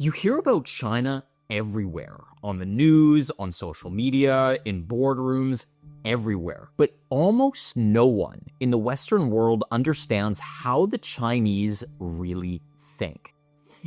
You hear about China everywhere, on the news, on social media, in boardrooms, everywhere. But almost no one in the Western world understands how the Chinese really think.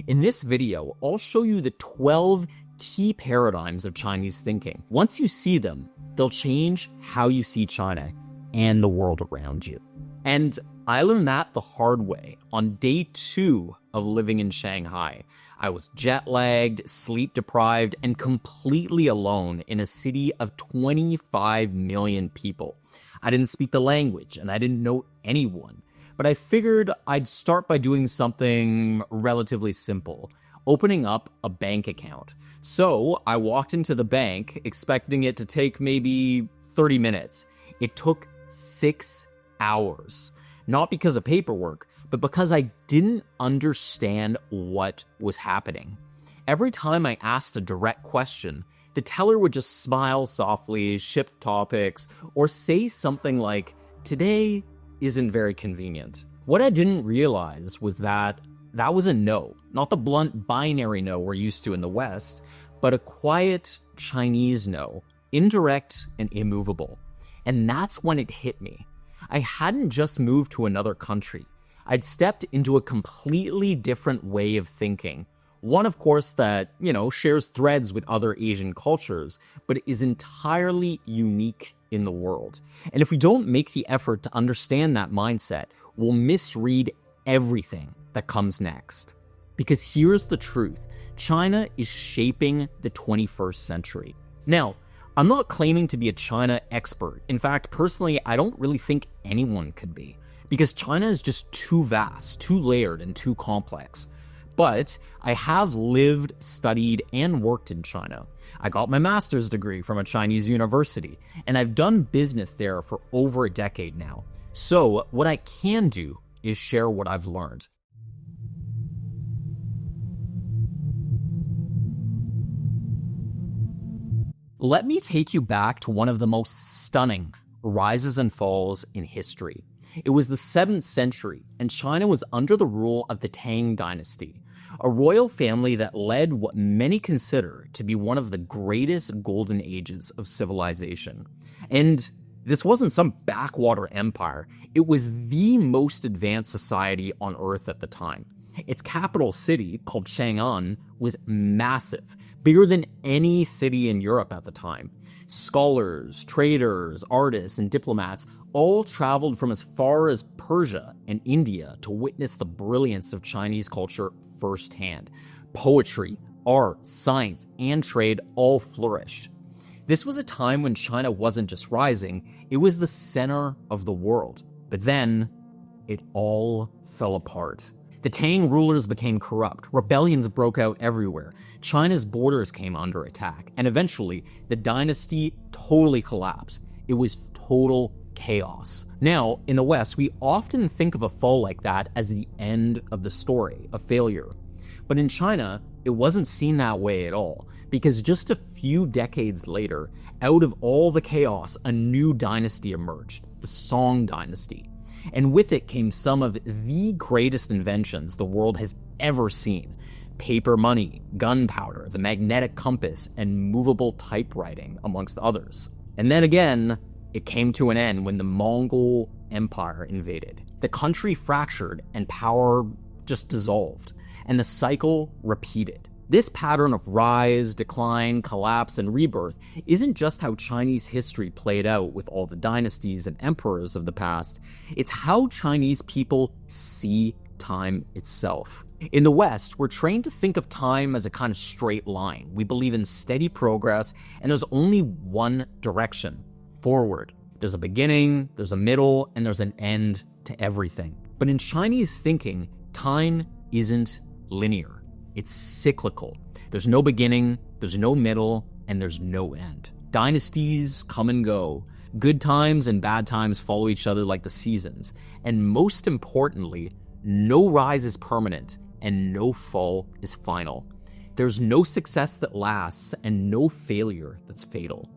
In this video, I'll show you the 12 key paradigms of Chinese thinking. Once you see them, they'll change how you see China and the world around you. And I learned that the hard way on day 2 of living in Shanghai. I was jet lagged, sleep deprived, and completely alone in a city of 25 million people. I didn't speak the language and I didn't know anyone, but I figured I'd start by doing something relatively simple, opening up a bank account. So I walked into the bank expecting it to take maybe 30 minutes. It took 6 hours. Not because of paperwork, but because I didn't understand what was happening. Every time I asked a direct question, the teller would just smile softly, shift topics, or say something like, "Today isn't very convenient." What I didn't realize was that was a no, not the blunt binary no we're used to in the West, but a quiet Chinese no, indirect and immovable. And that's when it hit me. I hadn't just moved to another country. I'd stepped into a completely different way of thinking. One, of course, that, shares threads with other Asian cultures, but is entirely unique in the world. And if we don't make the effort to understand that mindset, we'll misread everything that comes next. Because here's the truth. China is shaping the 21st century. Now, I'm not claiming to be a China expert. In fact, personally, I don't really think anyone could be, because China is just too vast, too layered, and too complex. But I have lived, studied, and worked in China. I got my master's degree from a Chinese university, and I've done business there for over a decade now. So what I can do is share what I've learned. Let me take you back to one of the most stunning rises and falls in history. It was the 7th century, and China was under the rule of the Tang dynasty, a royal family that led what many consider to be one of the greatest golden ages of civilization. And this wasn't some backwater empire, it was the most advanced society on Earth at the time. Its capital city, called Chang'an, was massive, bigger than any city in Europe at the time. Scholars, traders, artists, and diplomats all traveled from as far as Persia and India to witness the brilliance of Chinese culture firsthand. Poetry, art, science, and trade all flourished. This was a time when China wasn't just rising, it was the center of the world. But then, it all fell apart. The Tang rulers became corrupt, rebellions broke out everywhere, China's borders came under attack, and eventually, the dynasty totally collapsed. It was total chaos. Now, in the West, we often think of a fall like that as the end of the story, a failure. But in China, it wasn't seen that way at all, because just a few decades later, out of all the chaos, a new dynasty emerged, the Song dynasty. And with it came some of the greatest inventions the world has ever seen. Paper money, gunpowder, the magnetic compass, and movable typewriting, amongst others. And then again, it came to an end when the Mongol Empire invaded. The country fractured and power just dissolved, and the cycle repeated. This pattern of rise, decline, collapse, and rebirth isn't just how Chinese history played out with all the dynasties and emperors of the past, it's how Chinese people see time itself. In the West, we're trained to think of time as a kind of straight line. We believe in steady progress, and there's only one direction, forward. There's a beginning, there's a middle, and there's an end to everything. But in Chinese thinking, time isn't linear. It's cyclical. There's no beginning, there's no middle, and there's no end. Dynasties come and go. Good times and bad times follow each other like the seasons. And most importantly, no rise is permanent and no fall is final. There's no success that lasts and no failure that's fatal.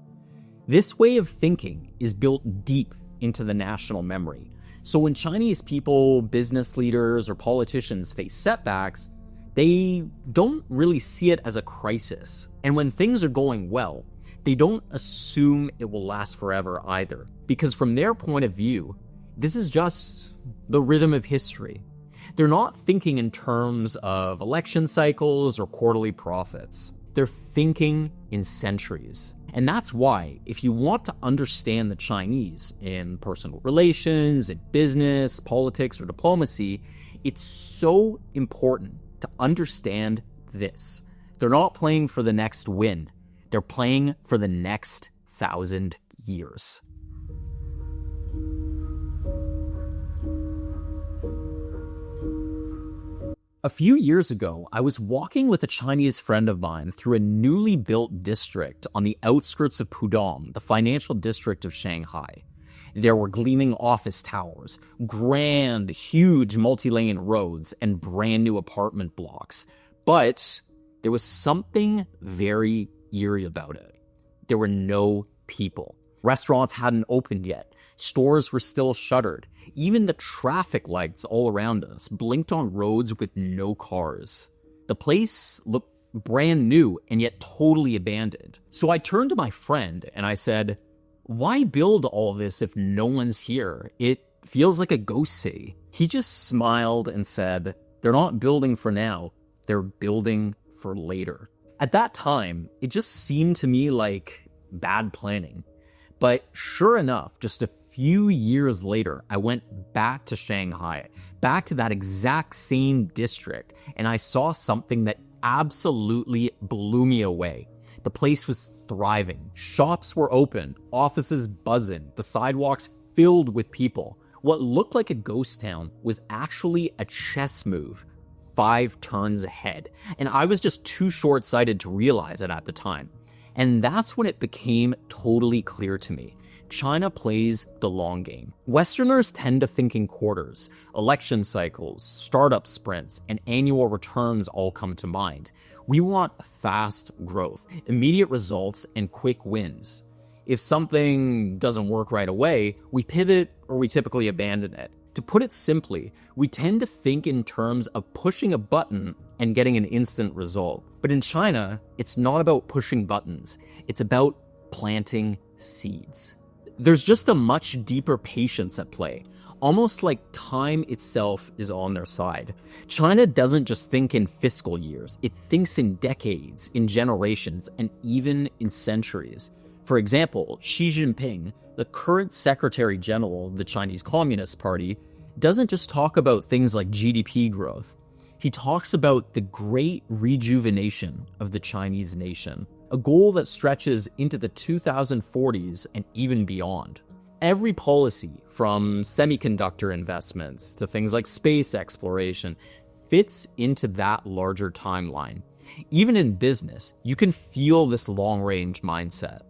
This way of thinking is built deep into the national memory. So when Chinese people, business leaders, or politicians face setbacks, They don't really see it as a crisis. And when things are going well, they don't assume it will last forever either. Because from their point of view, this is just the rhythm of history. They're not thinking in terms of election cycles or quarterly profits. They're thinking in centuries. And that's why, if you want to understand the Chinese in personal relations, in business, politics, or diplomacy, it's so important to understand this. They're not playing for the next win. They're playing for the next 1,000 years. A few years ago, I was walking with a Chinese friend of mine through a newly built district on the outskirts of Pudong, the financial district of Shanghai. There were gleaming office towers, grand, huge multi-lane roads, and brand new apartment blocks. But there was something very eerie about it. There were no people. Restaurants hadn't opened yet. Stores were still shuttered. Even the traffic lights all around us blinked on roads with no cars. The place looked brand new and yet totally abandoned. So I turned to my friend and I said, "Why build all this if no one's here? It feels like a ghost city." He just smiled and said, "They're not building for now. They're building for later." At that time, it just seemed to me like bad planning. But sure enough, just a few years later, I went back to Shanghai, back to that exact same district, and I saw something that absolutely blew me away. The place was thriving. Shops were open, offices buzzing, the sidewalks filled with people. What looked like a ghost town was actually a chess move 5 turns ahead, and I was just too short-sighted to realize it at the time. And that's when it became totally clear to me. China plays the long game. Westerners tend to think in quarters. Election cycles, startup sprints, and annual returns all come to mind. We want fast growth, immediate results, and quick wins. If something doesn't work right away, we pivot or we typically abandon it. To put it simply, we tend to think in terms of pushing a button and getting an instant result. But in China, it's not about pushing buttons. It's about planting seeds. There's just a much deeper patience at play, almost like time itself is on their side. China doesn't just think in fiscal years. It thinks in decades, in generations, and even in centuries. For example, Xi Jinping, the current Secretary General of the Chinese Communist Party, doesn't just talk about things like GDP growth. He talks about the great rejuvenation of the Chinese nation, a goal that stretches into the 2040s and even beyond. Every policy, from semiconductor investments to things like space exploration, fits into that larger timeline. Even in business, you can feel this long-range mindset.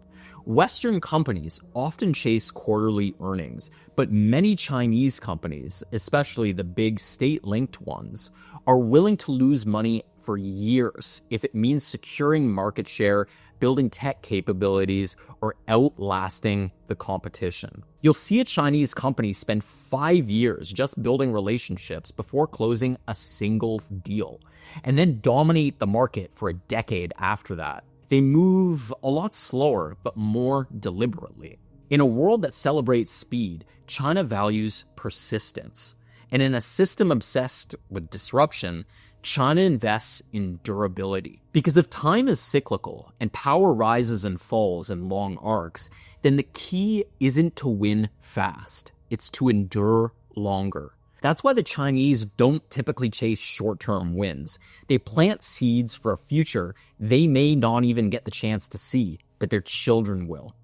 Western companies often chase quarterly earnings, but many Chinese companies, especially the big state-linked ones, are willing to lose money for years if it means securing market share, building tech capabilities, or outlasting the competition. You'll see a Chinese company spend 5 years just building relationships before closing a single deal, and then dominate the market for a decade after that. They move a lot slower, but more deliberately. In a world that celebrates speed, China values persistence. And in a system obsessed with disruption, China invests in durability. Because if time is cyclical and power rises and falls in long arcs, then the key isn't to win fast, it's to endure longer. That's why the Chinese don't typically chase short-term wins. They plant seeds for a future they may not even get the chance to see, but their children will.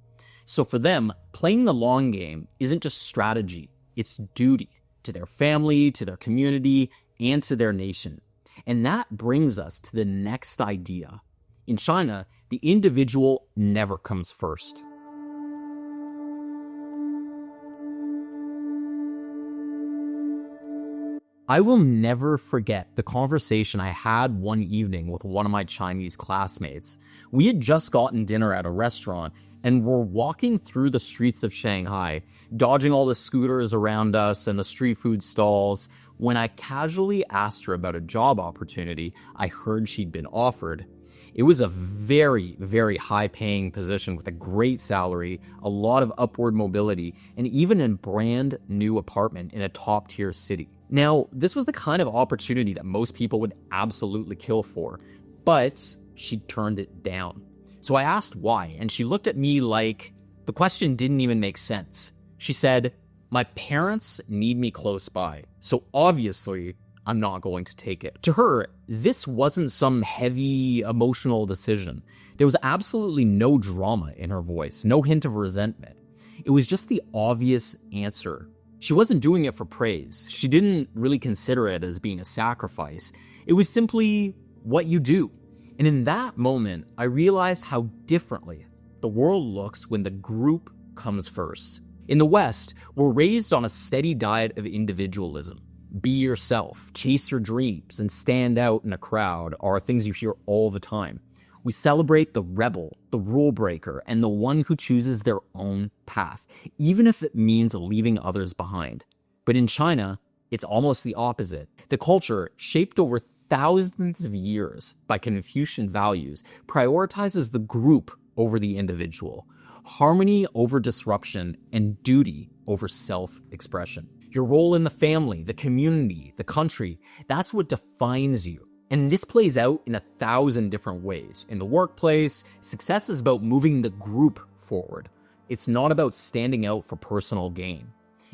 So for them, playing the long game isn't just strategy, it's duty to their family, to their community, and to their nation. And that brings us to the next idea. In China, the individual never comes first. I will never forget the conversation I had one evening with one of my Chinese classmates. We had just gotten dinner at a restaurant and were walking through the streets of Shanghai, dodging all the scooters around us and the street food stalls, When I casually asked her about a job opportunity I heard she'd been offered, it was a very, very high-paying position with a great salary, a lot of upward mobility, and even a brand new apartment in a top-tier city. Now, this was the kind of opportunity that most people would absolutely kill for, but she turned it down. So I asked why, and she looked at me like the question didn't even make sense. She said, "My parents need me close by, so obviously I'm not going to take it." To her, this wasn't some heavy emotional decision. There was absolutely no drama in her voice, no hint of resentment. It was just the obvious answer. She wasn't doing it for praise. She didn't really consider it as being a sacrifice. It was simply what you do. And in that moment, I realized how differently the world looks when the group comes first. In the West, we're raised on a steady diet of individualism. Be yourself, chase your dreams, and stand out in a crowd are things you hear all the time. We celebrate the rebel, the rule breaker, and the one who chooses their own path, even if it means leaving others behind. But in China, it's almost the opposite. The culture, shaped over thousands of years by Confucian values, prioritizes the group over the individual, harmony over disruption, and duty over self-expression. Your role in the family, the community, the country, that's what defines you. And this plays out in 1,000 different ways. In the workplace, success is about moving the group forward. It's not about standing out for personal gain.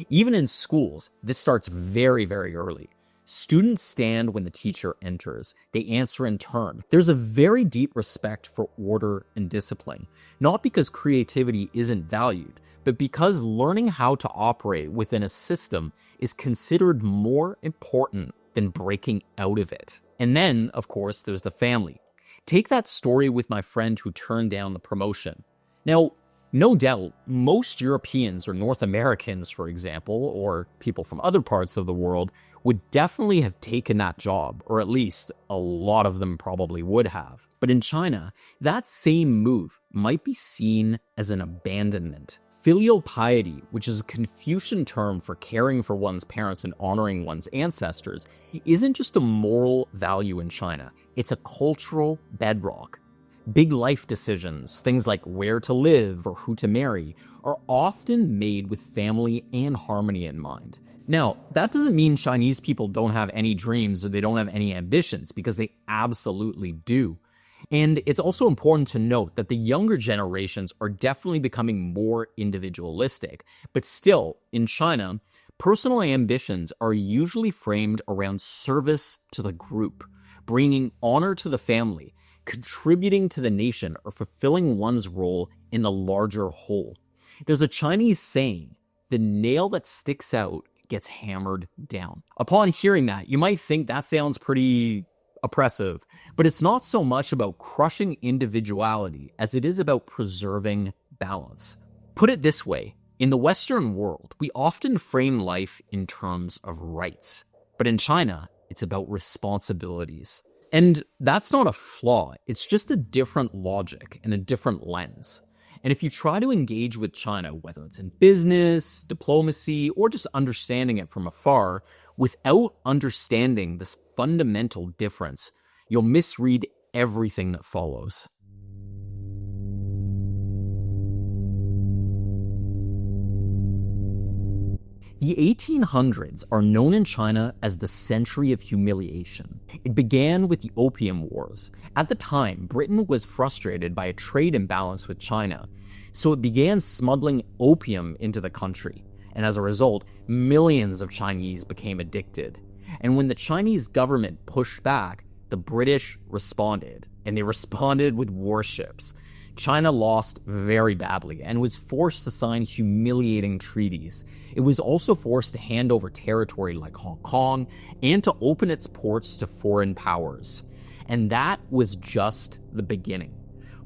Even in schools, this starts very, very early. Students stand when the teacher enters. They answer in turn. There's a very deep respect for order and discipline, not because creativity isn't valued, but because learning how to operate within a system is considered more important than breaking out of it. And then, of course, there's the family. Take that story with my friend who turned down the promotion. Now, no doubt, most Europeans or North Americans, for example, or people from other parts of the world, would definitely have taken that job, or at least a lot of them probably would have. But in China, that same move might be seen as an abandonment. Filial piety, which is a Confucian term for caring for one's parents and honoring one's ancestors, isn't just a moral value in China, it's a cultural bedrock. Big life decisions, things like where to live or who to marry, are often made with family and harmony in mind. Now, that doesn't mean Chinese people don't have any dreams or they don't have any ambitions, because they absolutely do. And it's also important to note that the younger generations are definitely becoming more individualistic. But still, in China, personal ambitions are usually framed around service to the group, bringing honor to the family, contributing to the nation, or fulfilling one's role in the larger whole. There's a Chinese saying, "The nail that sticks out gets hammered down." Upon hearing that, you might think that sounds pretty oppressive, but it's not so much about crushing individuality as it is about preserving balance. Put it this way, in the Western world, we often frame life in terms of rights, but in China, it's about responsibilities. And that's not a flaw, it's just a different logic and a different lens. And if you try to engage with China, whether it's in business, diplomacy, or just understanding it from afar, without understanding this fundamental difference, you'll misread everything that follows. The 1800s are known in China as the century of humiliation. It began with the Opium Wars. At the time, Britain was frustrated by a trade imbalance with China, so it began smuggling opium into the country. And as a result, millions of Chinese became addicted. And when the Chinese government pushed back, the British responded, and they responded with warships. China lost very badly and was forced to sign humiliating treaties. It was also forced to hand over territory like Hong Kong and to open its ports to foreign powers. And that was just the beginning.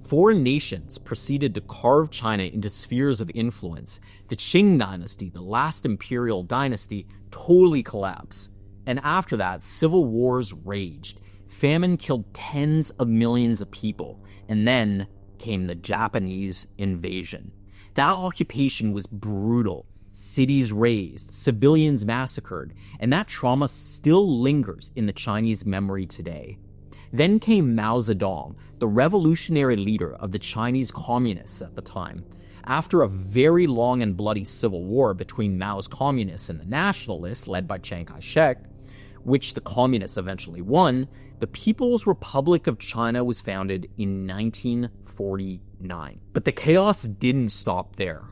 Foreign nations proceeded to carve China into spheres of influence. The Qing dynasty, the last imperial dynasty, totally collapsed. And after that, civil wars raged. Famine killed tens of millions of people. And then came the Japanese invasion. That occupation was brutal. cities razed, civilians massacred, and that trauma still lingers in the Chinese memory today. Then came Mao Zedong, the revolutionary leader of the Chinese communists at the time. After a very long and bloody civil war between Mao's communists and the nationalists, led by Chiang Kai-shek, which the communists eventually won, the People's Republic of China was founded in 1949. But the chaos didn't stop there.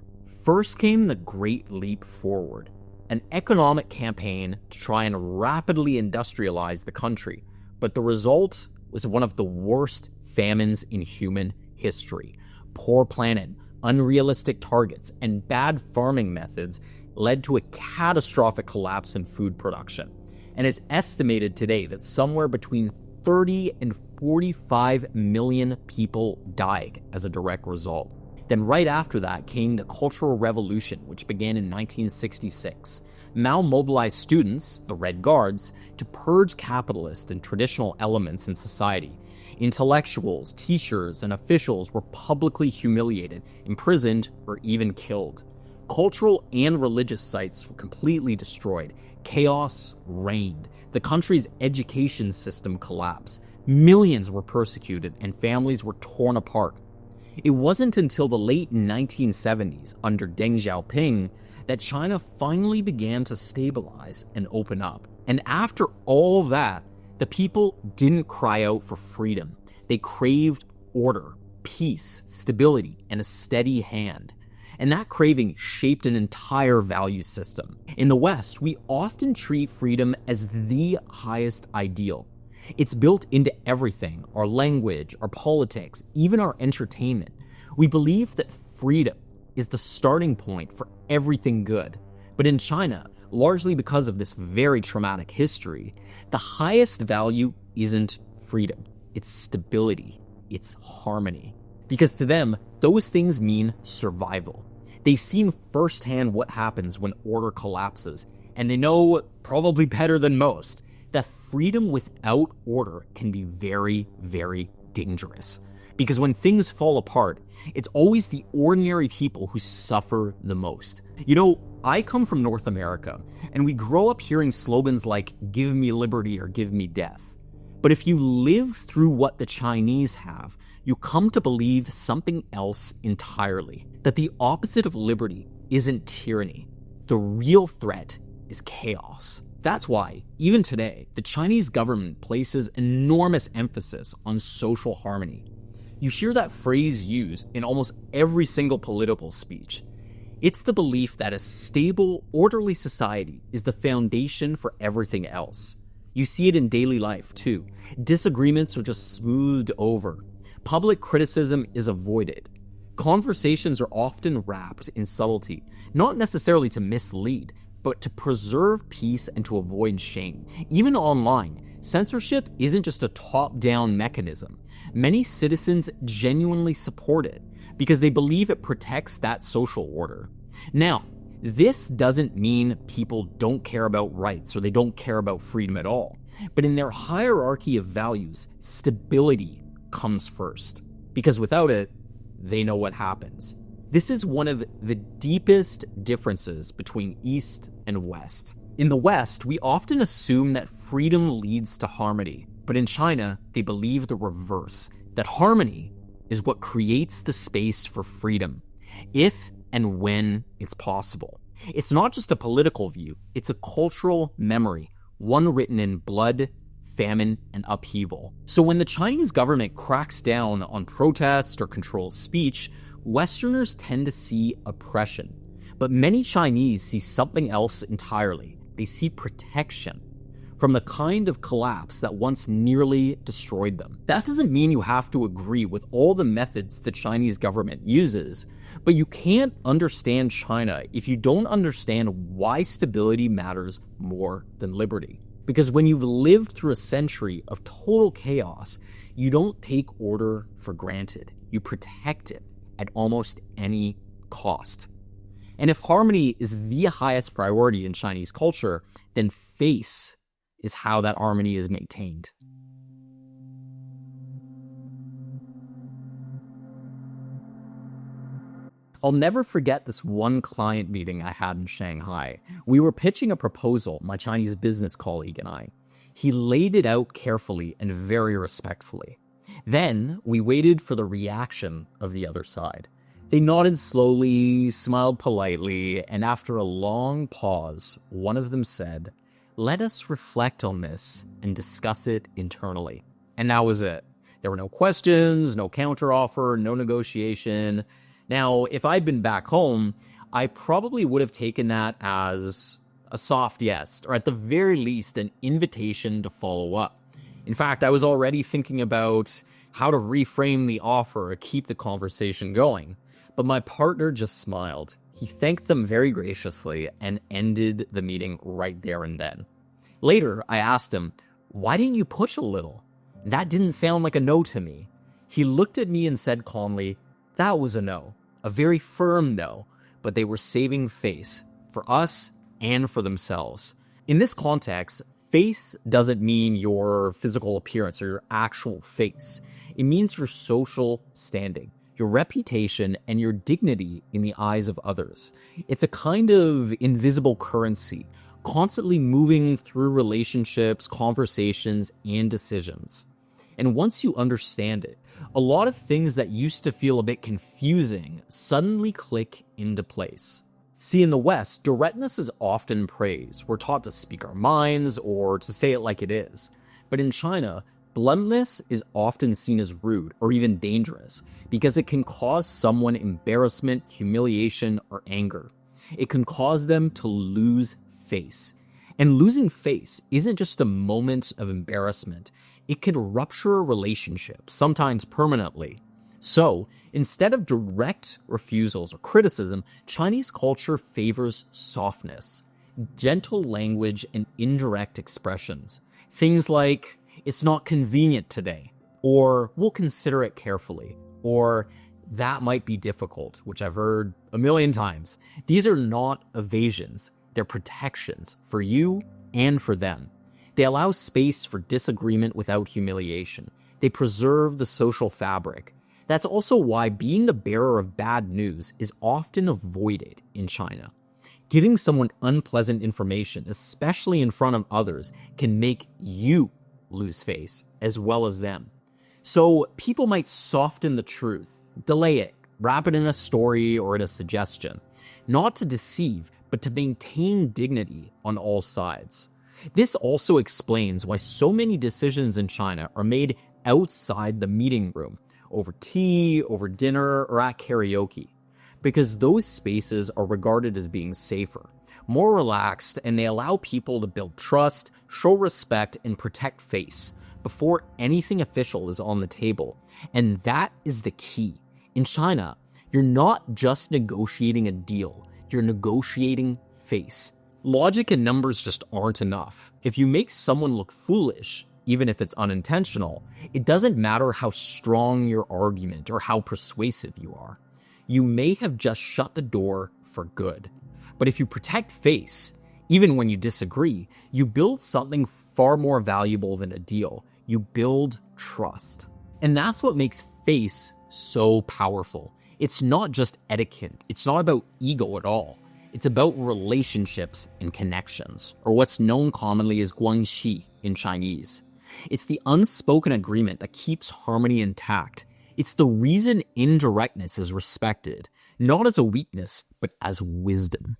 First came the Great Leap Forward, an economic campaign to try and rapidly industrialize the country. But the result was one of the worst famines in human history. Poor planning, unrealistic targets, and bad farming methods led to a catastrophic collapse in food production. And it's estimated today that somewhere between 30 and 45 million people died as a direct result. Then right after that came the Cultural Revolution, which began in 1966. Mao mobilized students, the Red Guards, to purge capitalist and traditional elements in society. Intellectuals, teachers, and officials were publicly humiliated, imprisoned, or even killed. Cultural and religious sites were completely destroyed. Chaos reigned. The country's education system collapsed. Millions were persecuted, and families were torn apart. It wasn't until the late 1970s, under Deng Xiaoping, that China finally began to stabilize and open up. And after all that, the people didn't cry out for freedom. They craved order, peace, stability, and a steady hand. And that craving shaped an entire value system. In the West, we often treat freedom as the highest ideal. It's built into everything, our language, our politics, even our entertainment. We believe that freedom is the starting point for everything good. But in China, largely because of this very traumatic history, the highest value isn't freedom, it's stability, it's harmony. Because to them, those things mean survival. They've seen firsthand what happens when order collapses, and they know, probably better than most, that freedom without order can be very, very dangerous. Because when things fall apart, it's always the ordinary people who suffer the most. You know, I come from North America, and we grow up hearing slogans like, "Give me liberty" or "Give me death." But if you live through what the Chinese have, you come to believe something else entirely. That the opposite of liberty isn't tyranny. The real threat is chaos. That's why, even today, the Chinese government places enormous emphasis on social harmony. You hear that phrase used in almost every single political speech. It's the belief that a stable, orderly society is the foundation for everything else. You see it in daily life, too. Disagreements are just smoothed over. Public criticism is avoided. Conversations are often wrapped in subtlety, not necessarily to mislead, but to preserve peace and to avoid shame. Even online, censorship isn't just a top-down mechanism. Many citizens genuinely support it because they believe it protects that social order. Now, this doesn't mean people don't care about rights or they don't care about freedom at all. But in their hierarchy of values, stability comes first. Because without it, they know what happens. This is one of the deepest differences between East and West. In the West, we often assume that freedom leads to harmony. But in China, they believe the reverse, that harmony is what creates the space for freedom, if and when it's possible. It's not just a political view, it's a cultural memory, one written in blood, famine, and upheaval. So when the Chinese government cracks down on protest or controls speech, Westerners tend to see oppression. But many Chinese see something else entirely. They see protection from the kind of collapse that once nearly destroyed them. That doesn't mean you have to agree with all the methods the Chinese government uses, but you can't understand China if you don't understand why stability matters more than liberty. Because when you've lived through a century of total chaos, you don't take order for granted. You protect it at almost any cost. And if harmony is the highest priority in Chinese culture, then face is how that harmony is maintained. I'll never forget this one client meeting I had in Shanghai. We were pitching a proposal, my Chinese business colleague and I. He laid it out carefully and very respectfully. Then we waited for the reaction of the other side. They nodded slowly, smiled politely, and after a long pause, one of them said, "Let us reflect on this and discuss it internally." And that was it. There were no questions, no counteroffer, no negotiation. Now, if I'd been back home, I probably would have taken that as a soft yes, or at the very least, an invitation to follow up. In fact, I was already thinking about how to reframe the offer or keep the conversation going. But my partner just smiled. He thanked them very graciously and ended the meeting right there and then. Later, I asked him, "Why didn't you push a little? That didn't sound like a no to me." He looked at me and said calmly, "That was a no, a very firm no, but they were saving face for us and for themselves." In this context, face doesn't mean your physical appearance or your actual face. It means your social standing, your reputation, and your dignity in the eyes of others. It's a kind of invisible currency, constantly moving through relationships, conversations, and decisions. And once you understand it, a lot of things that used to feel a bit confusing suddenly click into place. See, in the West, directness is often praised. We're taught to speak our minds or to say it like it is. But in China, bluntness is often seen as rude or even dangerous because it can cause someone embarrassment, humiliation, or anger. It can cause them to lose face. And losing face isn't just a moment of embarrassment. It can rupture a relationship, sometimes permanently. So, instead of direct refusals or criticism, Chinese culture favors softness, gentle language, and indirect expressions. Things like, "It's not convenient today," or "We'll consider it carefully," or "That might be difficult," which I've heard a million times. These are not evasions, they're protections for you and for them. They allow space for disagreement without humiliation. They preserve the social fabric. That's also why being the bearer of bad news is often avoided in China. Giving someone unpleasant information, especially in front of others, can make you lose face as well as them. So people might soften the truth, delay it, wrap it in a story or in a suggestion, not to deceive, but to maintain dignity on all sides. This also explains why so many decisions in China are made outside the meeting room, over tea, over dinner, or at karaoke, because those spaces are regarded as being safer, more relaxed, and they allow people to build trust, show respect, and protect face before anything official is on the table. And that is the key. In China, you're not just negotiating a deal, you're negotiating face. Logic and numbers just aren't enough. If you make someone look foolish, even if it's unintentional, it doesn't matter how strong your argument or how persuasive you are. You may have just shut the door for good. But if you protect face, even when you disagree, you build something far more valuable than a deal. You build trust. And that's what makes face so powerful. It's not just etiquette. It's not about ego at all. It's about relationships and connections, or what's known commonly as guanxi in Chinese. It's the unspoken agreement that keeps harmony intact. It's the reason indirectness is respected, not as a weakness, but as wisdom.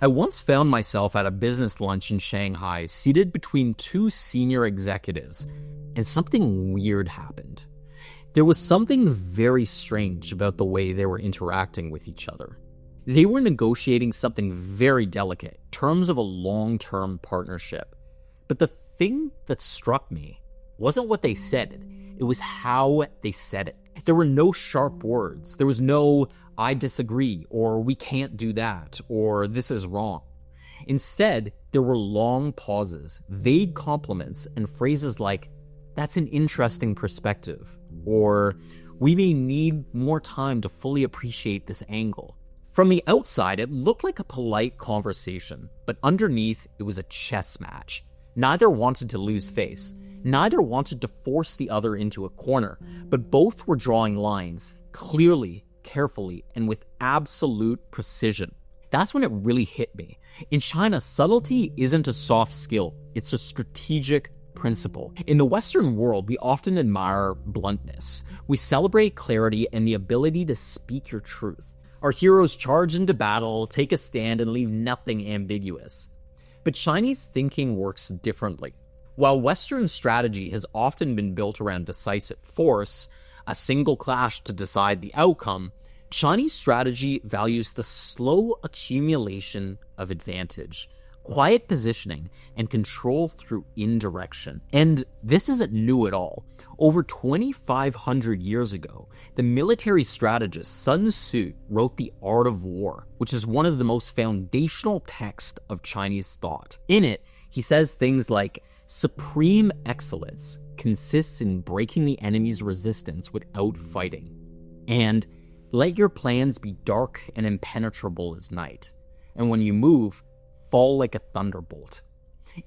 I once found myself at a business lunch in Shanghai, seated between two senior executives, and something weird happened. There was something very strange about the way they were interacting with each other. They were negotiating something very delicate, terms of a long-term partnership. But the thing that struck me wasn't what they said, it was how they said it. There were no sharp words. There was no, "I disagree," or "we can't do that," or "this is wrong." Instead, there were long pauses, vague compliments, and phrases like, "That's an interesting perspective," or "We may need more time to fully appreciate this angle." From the outside, it looked like a polite conversation, but underneath, it was a chess match. Neither wanted to lose face. Neither wanted to force the other into a corner, but both were drawing lines, clearly, carefully, and with absolute precision. That's when it really hit me. In China, subtlety isn't a soft skill, it's a strategic principle. In the Western world, we often admire bluntness. We celebrate clarity and the ability to speak your truth. Our heroes charge into battle, take a stand, and leave nothing ambiguous. But Chinese thinking works differently. While Western strategy has often been built around decisive force, a single clash to decide the outcome, Chinese strategy values the slow accumulation of advantage, quiet positioning, and control through indirection. And this isn't new at all. Over 2,500 years ago, the military strategist Sun Tzu wrote The Art of War, which is one of the most foundational texts of Chinese thought. In it, he says things like, "Supreme excellence consists in breaking the enemy's resistance without fighting," and "Let your plans be dark and impenetrable as night, and when you move, fall like a thunderbolt."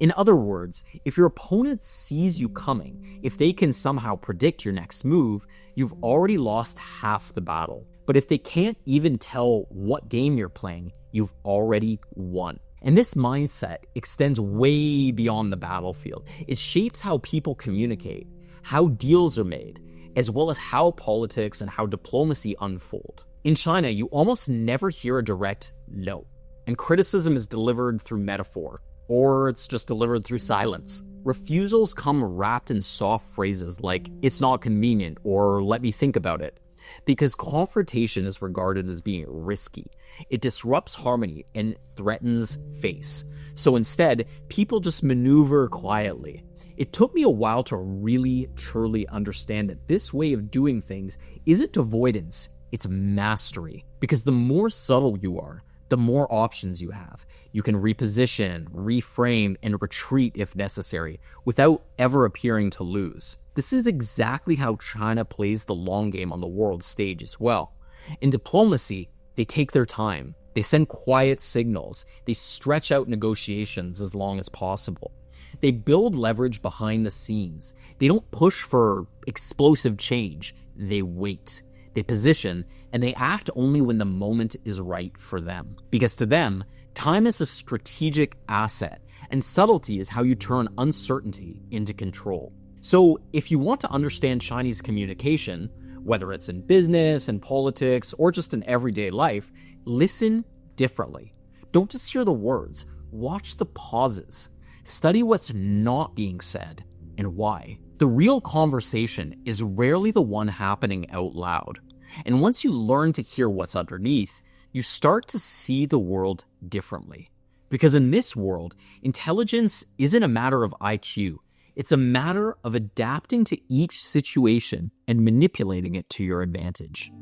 In other words, if your opponent sees you coming, if they can somehow predict your next move, you've already lost half the battle. But if they can't even tell what game you're playing, you've already won. And this mindset extends way beyond the battlefield. It shapes how people communicate, how deals are made, as well as how politics and how diplomacy unfold. In China, you almost never hear a direct no, and criticism is delivered through metaphor, or it's just delivered through silence. Refusals come wrapped in soft phrases like, "It's not convenient," or "Let me think about it," because confrontation is regarded as being risky. It disrupts harmony and threatens face. So instead, people just maneuver quietly. It took me a while to really, truly understand that this way of doing things isn't avoidance, it's mastery. Because the more subtle you are, the more options you have. You can reposition, reframe, and retreat if necessary, without ever appearing to lose. This is exactly how China plays the long game on the world stage as well. In diplomacy, they take their time. They send quiet signals. They stretch out negotiations as long as possible. They build leverage behind the scenes. They don't push for explosive change. They wait. They position, and they act only when the moment is right for them. Because to them, time is a strategic asset, and subtlety is how you turn uncertainty into control. So if you want to understand Chinese communication, whether it's in business and politics or just in everyday life, listen differently. Don't just hear the words, watch the pauses. Study what's not being said and why. The real conversation is rarely the one happening out loud. And once you learn to hear what's underneath, you start to see the world differently. Because in this world, intelligence isn't a matter of IQ. It's a matter of adapting to each situation and manipulating it to your advantage.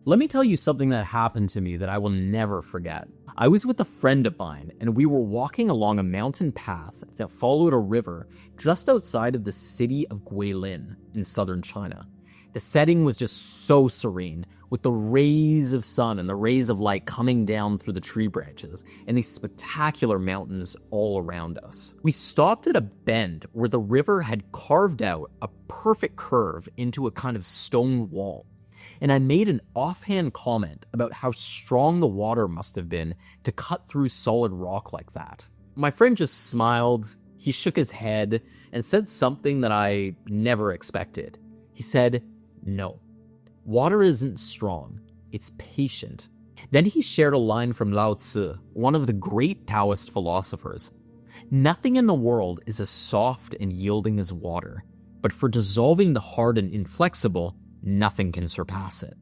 Let me tell you something that happened to me that I will never forget. I was with a friend of mine, and we were walking along a mountain path that followed a river just outside of the city of Guilin in southern China. The setting was just so serene, with the rays of sun and the rays of light coming down through the tree branches, and these spectacular mountains all around us. We stopped at a bend where the river had carved out a perfect curve into a kind of stone wall. And I made an offhand comment about how strong the water must have been to cut through solid rock like that. My friend just smiled, he shook his head, and said something that I never expected. He said, "No, water isn't strong, it's patient." Then he shared a line from Lao Tzu, one of the great Taoist philosophers. "Nothing in the world is as soft and yielding as water, but for dissolving the hard and inflexible, nothing can surpass it."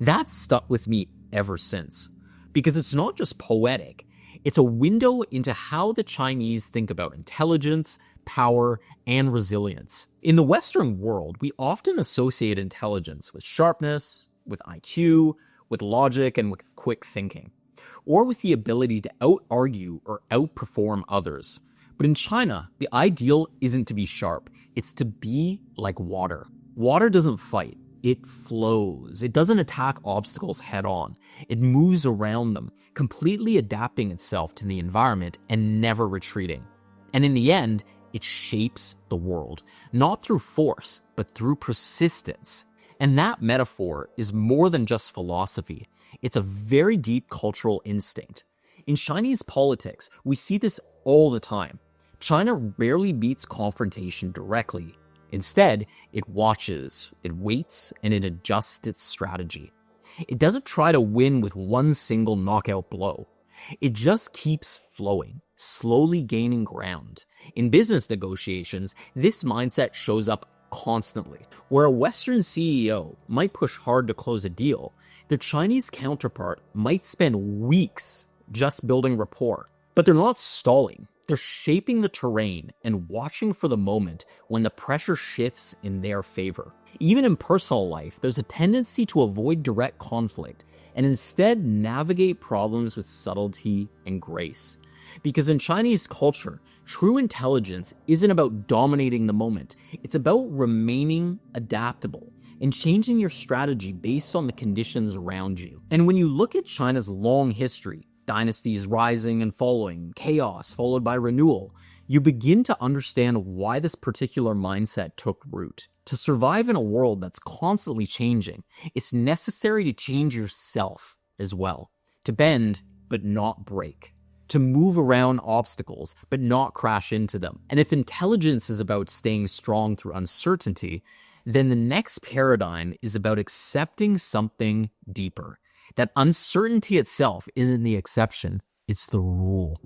That's stuck with me ever since, because it's not just poetic, it's a window into how the Chinese think about intelligence, power, and resilience. In the Western world, we often associate intelligence with sharpness, with IQ, with logic, and with quick thinking, or with the ability to out-argue or outperform others. But in China, the ideal isn't to be sharp, it's to be like water. Water doesn't fight, It flows. It doesn't attack obstacles head on. It moves around them, completely adapting itself to the environment and never retreating. And in the end, it shapes the world, not through force, but through persistence. And that metaphor is more than just philosophy. It's a very deep cultural instinct. In Chinese politics, we see this all the time. China rarely meets confrontation directly. Instead, it watches, it waits, and it adjusts its strategy. It doesn't try to win with one single knockout blow. It just keeps flowing, slowly gaining ground. In business negotiations, this mindset shows up constantly. Where a Western CEO might push hard to close a deal, their Chinese counterpart might spend weeks just building rapport. But they're not stalling. They're shaping the terrain and watching for the moment when the pressure shifts in their favor. Even in personal life, there's a tendency to avoid direct conflict and instead navigate problems with subtlety and grace. Because in Chinese culture, true intelligence isn't about dominating the moment. It's about remaining adaptable and changing your strategy based on the conditions around you. And when you look at China's long history, dynasties rising and falling, chaos followed by renewal, you begin to understand why this particular mindset took root. To survive in a world that's constantly changing, it's necessary to change yourself as well. To bend, but not break. To move around obstacles, but not crash into them. And if intelligence is about staying strong through uncertainty, then the next paradigm is about accepting something deeper. That uncertainty itself isn't the exception, it's the rule.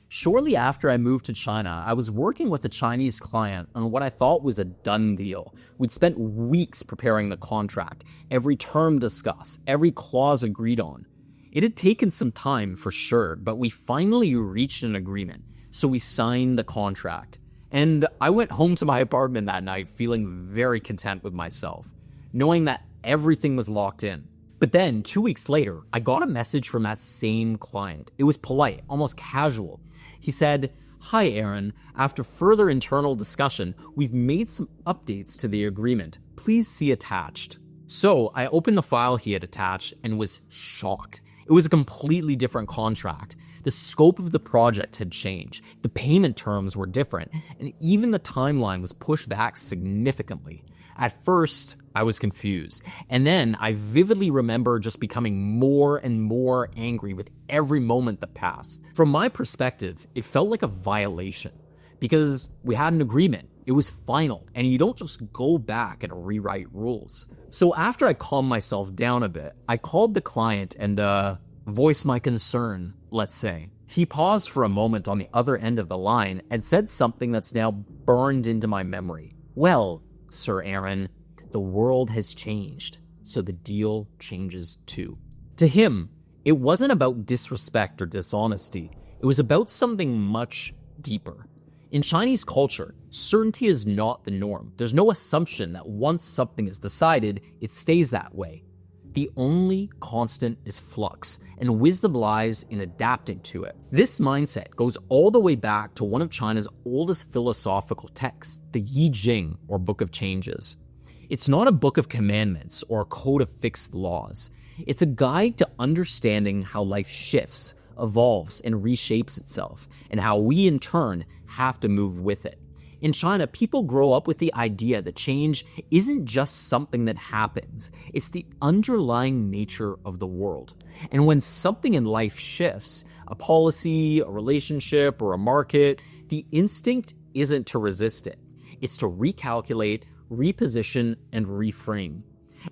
Shortly after I moved to China, I was working with a Chinese client on what I thought was a done deal. We'd spent weeks preparing the contract, every term discussed, every clause agreed on. It had taken some time for sure, but we finally reached an agreement, so we signed the contract. And I went home to my apartment that night feeling very content with myself, knowing that everything was locked in. But then, 2 weeks later, I got a message from that same client. It was polite, almost casual. He said, "Hi Aaron, after further internal discussion, we've made some updates to the agreement. Please see attached." So I opened the file he had attached and was shocked. It was a completely different contract. The scope of the project had changed, the payment terms were different, and even the timeline was pushed back significantly. At first, I was confused, and then I vividly remember just becoming more and more angry with every moment that passed. From my perspective, it felt like a violation, because we had an agreement, it was final, and you don't just go back and rewrite rules. So after I calmed myself down a bit, I called the client and voiced my concern, let's say. He paused for a moment on the other end of the line and said something that's now burned into my memory. "Well, Sir Aaron, the world has changed, so the deal changes too." To him, it wasn't about disrespect or dishonesty. It was about something much deeper. In Chinese culture, certainty is not the norm. There's no assumption that once something is decided, it stays that way. The only constant is flux, and wisdom lies in adapting to it. This mindset goes all the way back to one of China's oldest philosophical texts, the Yi Jing, or Book of Changes. It's not a book of commandments or a code of fixed laws. It's a guide to understanding how life shifts, evolves, and reshapes itself, and how we in turn have to move with it. In China, people grow up with the idea that change isn't just something that happens, it's the underlying nature of the world. And when something in life shifts, a policy, a relationship, or a market, the instinct isn't to resist it. It's to recalculate, reposition, and reframe.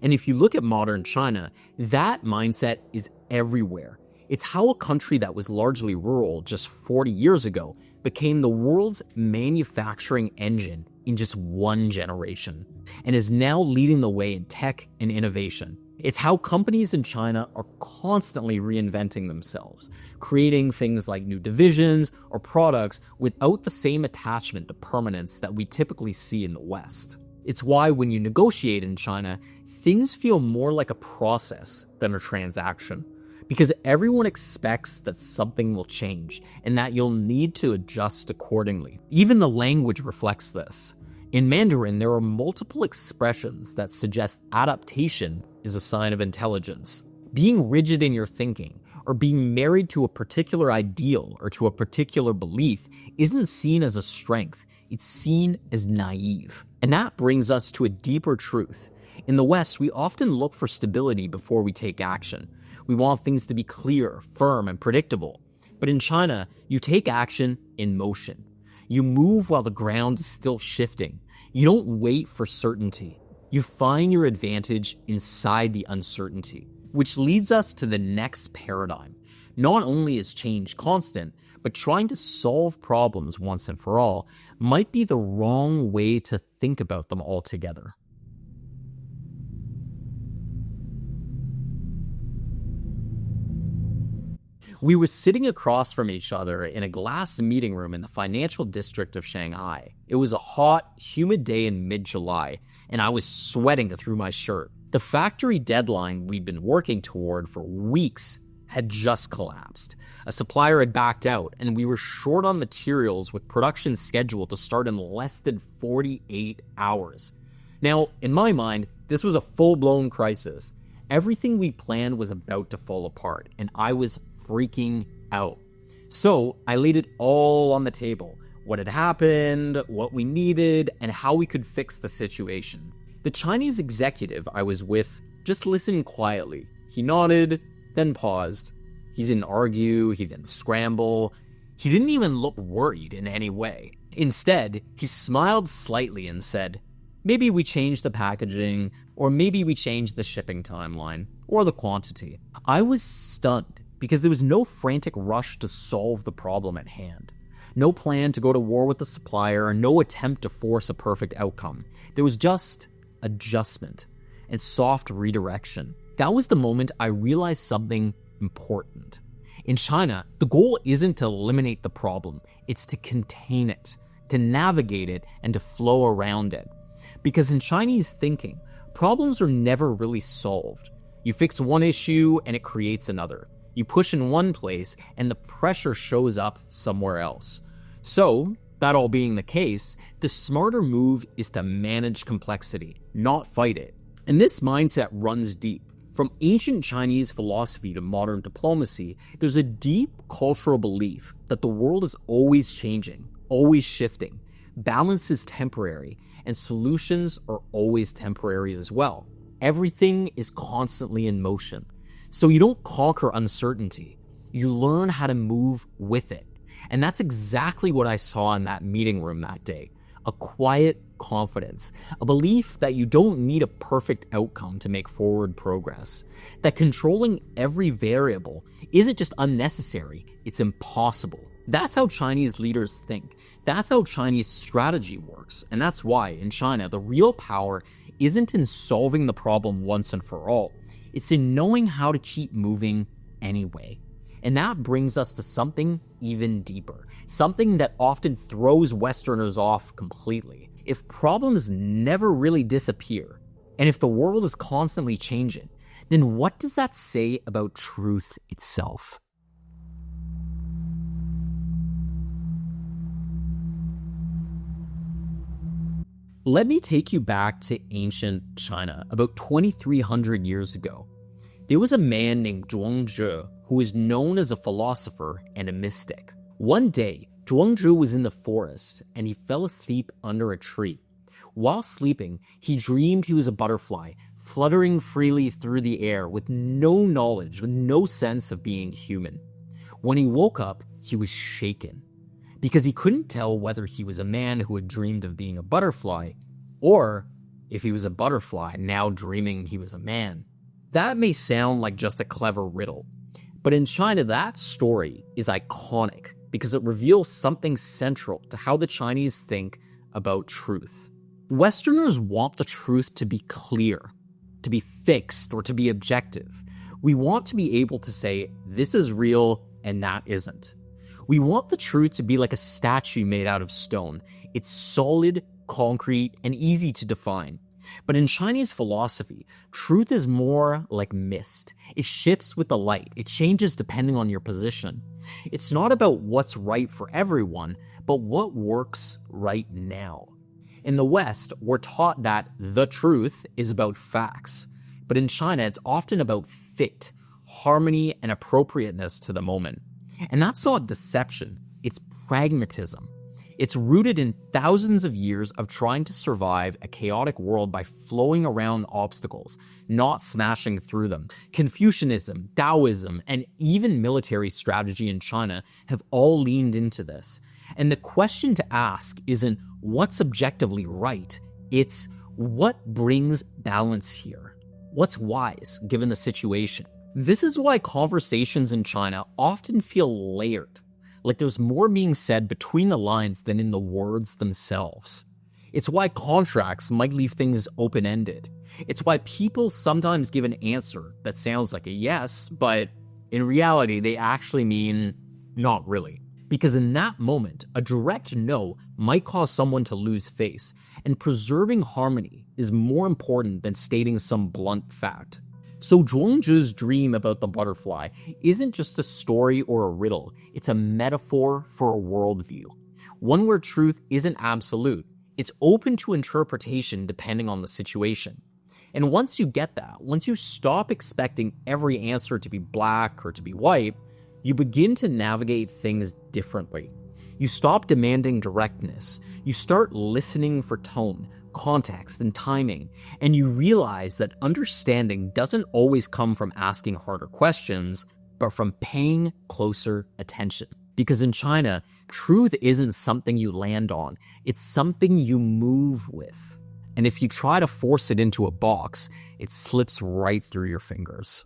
And if you look at modern China, that mindset is everywhere. It's how a country that was largely rural just 40 years ago became the world's manufacturing engine in just one generation, and is now leading the way in tech and innovation. It's how companies in China are constantly reinventing themselves, creating things like new divisions or products without the same attachment to permanence that we typically see in the West. It's why when you negotiate in China, things feel more like a process than a transaction. because everyone expects that something will change and that you'll need to adjust accordingly. Even the language reflects this. In Mandarin, there are multiple expressions that suggest adaptation is a sign of intelligence. Being rigid in your thinking, or being married to a particular ideal or to a particular belief, isn't seen as a strength, it's seen as naive. And that brings us to a deeper truth. In the West, we often look for stability before we take action. We want things to be clear, firm, and predictable. But in China, you take action in motion. You move while the ground is still shifting. You don't wait for certainty. You find your advantage inside the uncertainty, which leads us to the next paradigm. Not only is change constant, but trying to solve problems once and for all might be the wrong way to think about them altogether. We were sitting across from each other in a glass meeting room in the financial district of Shanghai. It was a hot, humid day in mid-July, and I was sweating through my shirt. The factory deadline we'd been working toward for weeks had just collapsed. A supplier had backed out, and we were short on materials with production scheduled to start in less than 48 hours. Now, in my mind, this was a full-blown crisis. Everything we planned was about to fall apart, and I was freaking out. So I laid it all on the table. What had happened, what we needed, and how we could fix the situation. The Chinese executive I was with just listened quietly. He nodded, then paused. He didn't argue, he didn't scramble. He didn't even look worried in any way. Instead, he smiled slightly and said, "Maybe we change the packaging, or maybe we change the shipping timeline, or the quantity." I was stunned, because there was no frantic rush to solve the problem at hand. No plan to go to war with the supplier, and no attempt to force a perfect outcome. There was just adjustment and soft redirection. That was the moment I realized something important. In China, the goal isn't to eliminate the problem, it's to contain it, to navigate it, and to flow around it. Because in Chinese thinking, problems are never really solved. You fix one issue and it creates another. You push in one place, and the pressure shows up somewhere else. So, that all being the case, the smarter move is to manage complexity, not fight it. And this mindset runs deep. From ancient Chinese philosophy to modern diplomacy, there's a deep cultural belief that the world is always changing, always shifting. Balance is temporary, and solutions are always temporary as well. Everything is constantly in motion. So you don't conquer uncertainty, you learn how to move with it. And that's exactly what I saw in that meeting room that day. A quiet confidence, a belief that you don't need a perfect outcome to make forward progress, that controlling every variable isn't just unnecessary, it's impossible. That's how Chinese leaders think. That's how Chinese strategy works. And that's why, in China, the real power isn't in solving the problem once and for all. It's in knowing how to keep moving anyway. And that brings us to something even deeper, something that often throws Westerners off completely. If problems never really disappear, and if the world is constantly changing, then what does that say about truth itself? Let me take you back to ancient China, about 2,300 years ago. There was a man named Zhuangzi who is known as a philosopher and a mystic. One day, Zhuangzi was in the forest and he fell asleep under a tree. While sleeping, he dreamed he was a butterfly, fluttering freely through the air with no knowledge, with no sense of being human. When he woke up, he was shaken, because he couldn't tell whether he was a man who had dreamed of being a butterfly, or if he was a butterfly now dreaming he was a man. That may sound like just a clever riddle, but in China that story is iconic because it reveals something central to how the Chinese think about truth. Westerners want the truth to be clear, to be fixed, or to be objective. We want to be able to say, this is real and that isn't. We want the truth to be like a statue made out of stone. It's solid, concrete, and easy to define. But in Chinese philosophy, truth is more like mist. It shifts with the light. It changes depending on your position. It's not about what's right for everyone, but what works right now. In the West, we're taught that the truth is about facts. But in China, it's often about fit, harmony, and appropriateness to the moment. And that's not deception, it's pragmatism. It's rooted in thousands of years of trying to survive a chaotic world by flowing around obstacles, not smashing through them. Confucianism, Taoism, and even military strategy in China have all leaned into this. And the question to ask isn't what's objectively right, it's what brings balance here? What's wise given the situation? This is why conversations in China often feel layered. Like there's more being said between the lines than in the words themselves. It's why contracts might leave things open-ended. It's why people sometimes give an answer that sounds like a yes, but in reality, they actually mean not really. Because in that moment, a direct no might cause someone to lose face, and preserving harmony is more important than stating some blunt fact. So Zhuangzhu's dream about the butterfly isn't just a story or a riddle, it's a metaphor for a worldview. One where truth isn't absolute, it's open to interpretation depending on the situation. And once you get that, once you stop expecting every answer to be black or to be white, you begin to navigate things differently. You stop demanding directness, you start listening for tone, context, and timing, and you realize that understanding doesn't always come from asking harder questions, but from paying closer attention. Because in China, truth isn't something you land on, it's something you move with. And if you try to force it into a box, it slips right through your fingers.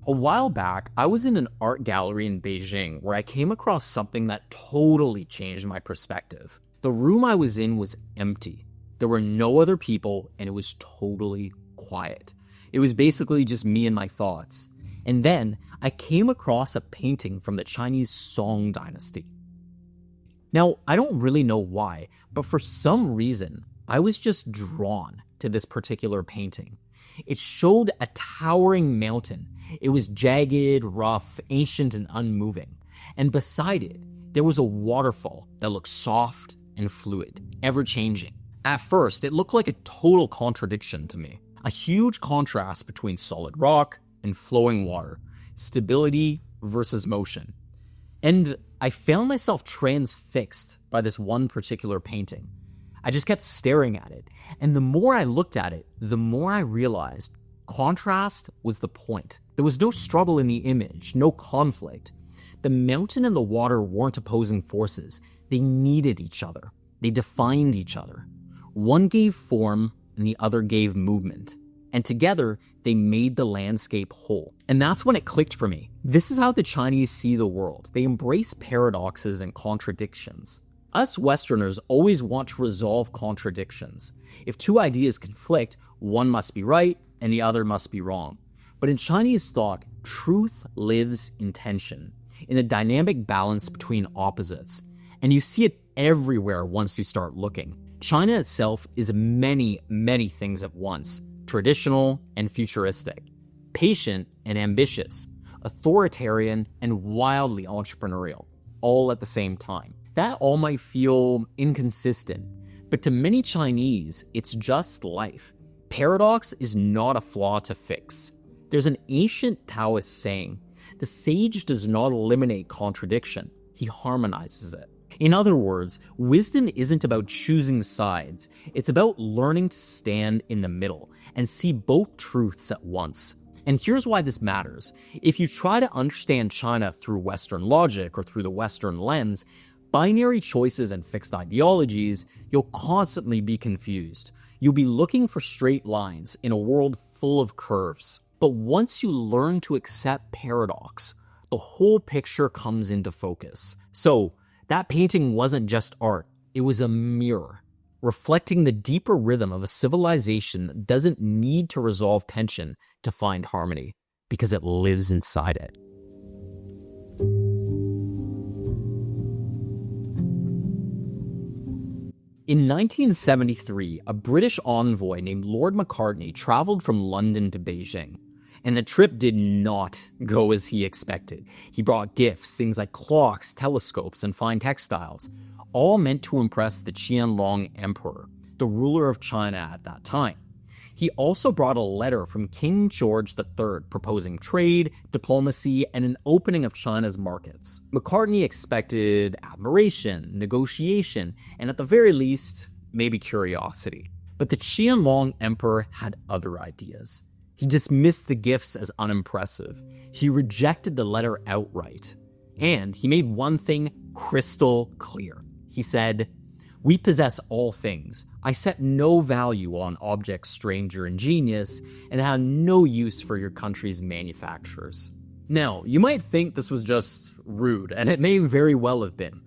A while back, I was in an art gallery in Beijing where I came across something that totally changed my perspective. The room I was in was empty. There were no other people, and it was totally quiet. It was basically just me and my thoughts. And then I came across a painting from the Chinese Song dynasty. Now, I don't really know why, but for some reason, I was just drawn to this particular painting. It showed a towering mountain. It was jagged, rough, ancient, and unmoving. And beside it, there was a waterfall that looked soft and fluid, ever-changing. At first, it looked like a total contradiction to me. A huge contrast between solid rock and flowing water, stability versus motion. And I found myself transfixed by this one particular painting. I just kept staring at it, and the more I looked at it, the more I realized contrast was the point. There was no struggle in the image, no conflict. The mountain and the water weren't opposing forces. They needed each other. They defined each other. One gave form and the other gave movement. And together, they made the landscape whole. And that's when it clicked for me. This is how the Chinese see the world. They embrace paradoxes and contradictions. Us Westerners always want to resolve contradictions. If two ideas conflict, one must be right and the other must be wrong. But in Chinese thought, truth lives in tension, in a dynamic balance between opposites. And you see it everywhere once you start looking. China itself is many, many things at once. Traditional and futuristic, patient and ambitious, authoritarian and wildly entrepreneurial, all at the same time. That all might feel inconsistent, but to many Chinese, it's just life. Paradox is not a flaw to fix. There's an ancient Taoist saying, the sage does not eliminate contradiction, he harmonizes it. In other words, wisdom isn't about choosing sides, it's about learning to stand in the middle and see both truths at once. And here's why this matters. If you try to understand China through Western logic or through the Western lens, binary choices and fixed ideologies, you'll constantly be confused. You'll be looking for straight lines in a world full of curves. But once you learn to accept paradox, the whole picture comes into focus. So, that painting wasn't just art, it was a mirror, reflecting the deeper rhythm of a civilization that doesn't need to resolve tension to find harmony, because it lives inside it. In 1973, a British envoy named Lord Macartney traveled from London to Beijing. And the trip did not go as he expected. He brought gifts, things like clocks, telescopes, and fine textiles, all meant to impress the Qianlong Emperor, the ruler of China at that time. He also brought a letter from King George III proposing trade, diplomacy, and an opening of China's markets. Macartney expected admiration, negotiation, and at the very least, maybe curiosity. But the Qianlong Emperor had other ideas. He dismissed the gifts as unimpressive. He rejected the letter outright. And he made one thing crystal clear. He said, "We possess all things. I set no value on objects strange or ingenious, and have no use for your country's manufacturers." Now, you might think this was just rude, and it may very well have been,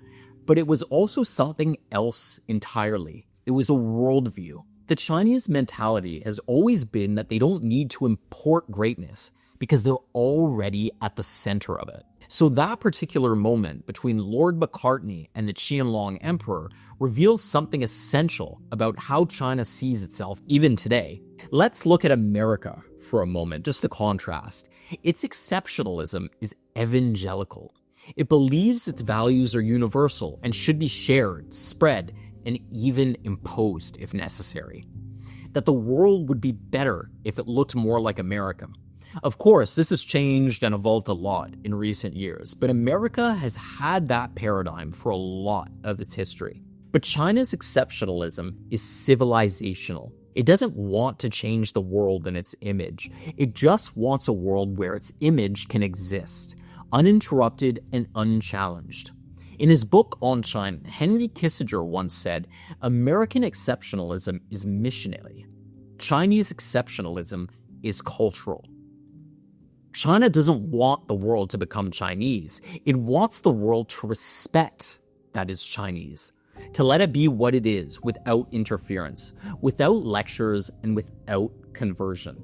but it was also something else entirely. It was a worldview. The Chinese mentality has always been that they don't need to import greatness because they're already at the center of it. So that particular moment between Lord Macartney and the Qianlong Emperor reveals something essential about how China sees itself even today. Let's look at America for a moment, just to contrast. Its exceptionalism is evangelical. It believes its values are universal and should be shared, spread, and even imposed if necessary. That the world would be better if it looked more like America. Of course, this has changed and evolved a lot in recent years, but America has had that paradigm for a lot of its history. But China's exceptionalism is civilizational. It doesn't want to change the world in its image. It just wants a world where its image can exist, uninterrupted and unchallenged. In his book on China, Henry Kissinger once said, "American exceptionalism is missionary. Chinese exceptionalism is cultural." China doesn't want the world to become Chinese. It wants the world to respect that is Chinese, to let it be what it is without interference, without lectures, and without conversion.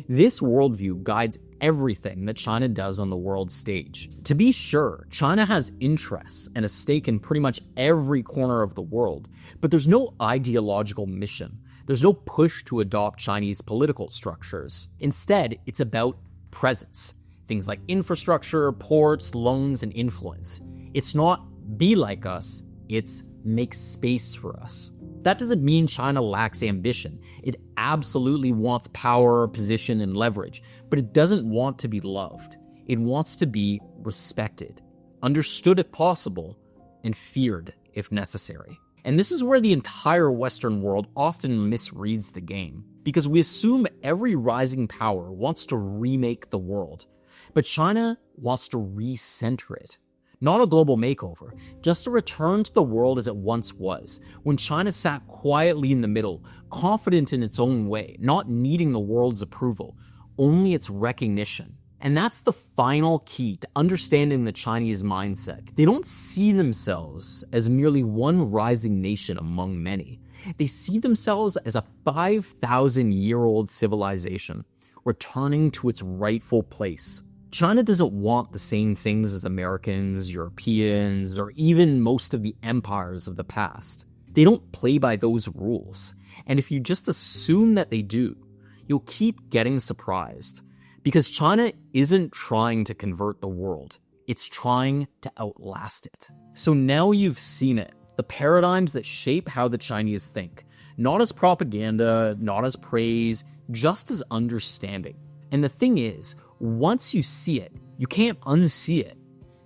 This worldview guides everything that China does on the world stage. To be sure, China has interests and a stake in pretty much every corner of the world, but there's no ideological mission. There's no push to adopt Chinese political structures. Instead, it's about presence. Things like infrastructure, ports, loans, and influence. It's not be like us, it's make space for us. That doesn't mean China lacks ambition. It absolutely wants power, position, and leverage, but it doesn't want to be loved. It wants to be respected, understood if possible, and feared if necessary. And this is where the entire Western world often misreads the game, because we assume every rising power wants to remake the world, but China wants to recenter it. Not a global makeover, just a return to the world as it once was, when China sat quietly in the middle, confident in its own way, not needing the world's approval, only its recognition. And that's the final key to understanding the Chinese mindset. They don't see themselves as merely one rising nation among many. They see themselves as a 5,000-year-old civilization, returning to its rightful place. China doesn't want the same things as Americans, Europeans, or even most of the empires of the past. They don't play by those rules. And if you just assume that they do, you'll keep getting surprised. Because China isn't trying to convert the world. It's trying to outlast it. So now you've seen it. The paradigms that shape how the Chinese think. Not as propaganda, not as praise, just as understanding. And the thing is, once you see it, you can't unsee it.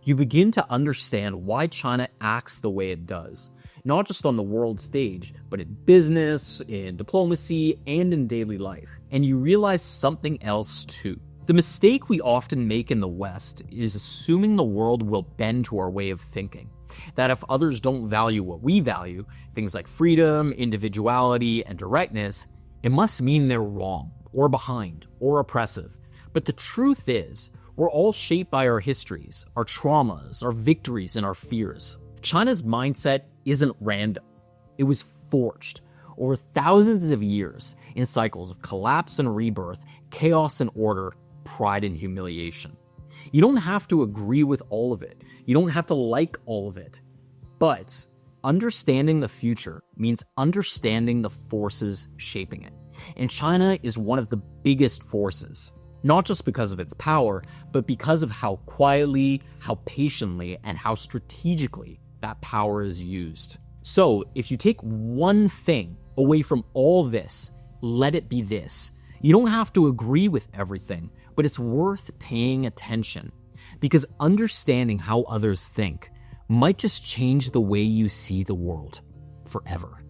You begin to understand why China acts the way it does. Not just on the world stage, but in business, in diplomacy, and in daily life. And you realize something else too. The mistake we often make in the West is assuming the world will bend to our way of thinking. That if others don't value what we value, things like freedom, individuality, and directness, it must mean they're wrong, or behind, or oppressive. But the truth is, we're all shaped by our histories, our traumas, our victories, and our fears. China's mindset isn't random. It was forged over thousands of years in cycles of collapse and rebirth, chaos and order, pride and humiliation. You don't have to agree with all of it. You don't have to like all of it. But understanding the future means understanding the forces shaping it. And China is one of the biggest forces, not just because of its power, but because of how quietly, how patiently, and how strategically that power is used. So, if you take one thing away from all this, let it be this. You don't have to agree with everything, but it's worth paying attention, because understanding how others think might just change the way you see the world forever.